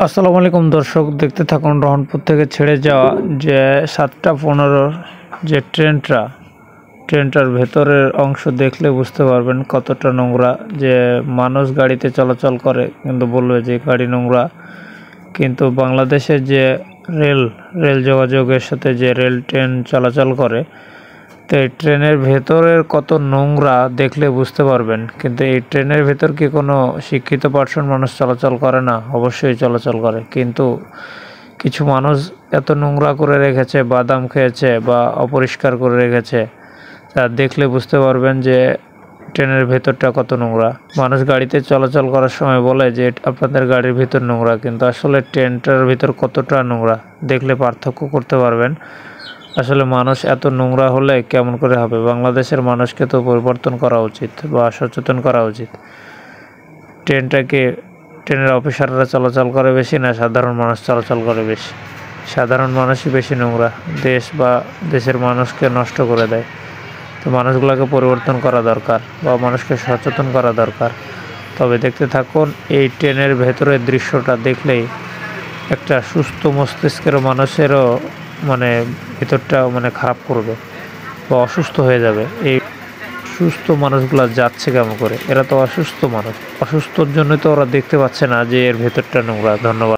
আসসালামু আলাইকুম দর্শক, দেখতে থাকুন রহনপুর থেকে ছেড়ে যাওয়া যে 7:15 যে ট্রেনটার ভেতরের অংশ দেখলে বুঝতে পারবেন কতটা নোংরা। যে মানুষ গাড়িতে চলাচল করে কিন্তু বলবে যে গাড়ি নোংরা, কিন্তু বাংলাদেশের যে রেল যোগাযোগের সাথে যে রেল ট্রেন চলাচল করে, তো এই ট্রেনের ভেতরের কত নোংরা দেখলে বুঝতে পারবেন। কিন্তু এই ট্রেনের ভেতর কি কোনো শিক্ষিত পার্সন মানুষ চলাচল করে না? অবশ্যই চলাচল করে, কিন্তু কিছু মানুষ এত নোংরা করে রেখেছে, বাদাম খেয়েছে বা অপরিষ্কার করে রেখেছে, তা দেখলে বুঝতে পারবেন যে ট্রেনের ভেতরটা কত নোংরা। মানুষ গাড়িতে চলাচল করার সময় বলে যে আপনাদের গাড়ির ভিতর নোংরা, কিন্তু আসলে ট্রেনটার ভিতর কতটা নোংরা দেখলে পার্থক্য করতে পারবেন। আসলে মানুষ এত নোংরা হলে কেমন করে হবে? বাংলাদেশের মানুষকে তো পরিবর্তন করা উচিত বা সচেতন করা উচিত। ট্রেনের অফিসাররা চলাচল করে বেশি না সাধারণ মানুষ চলাচল করে বেশি? সাধারণ মানুষই বেশি নোংরা, দেশ বা দেশের মানুষকে নষ্ট করে দেয়। তো মানুষগুলোকে পরিবর্তন করা দরকার বা মানুষকে সচেতন করা দরকার। তবে দেখতে থাকুন, এই ট্রেনের ভেতরের দৃশ্যটা দেখলেই একটা সুস্থ মস্তিষ্কের মানুষেরও ভিতরটা খারাপ করবে বা অসুস্থ হয়ে যাবে। এই সুস্থ মানুষগুলো যাচ্ছে কেমন করে? এরা তো অসুস্থ মানুষ, অসুস্থর জন্য তো ওরা দেখতে পাচ্ছে না যে এর ভেতরটা নোংরা। ধন্যবাদ।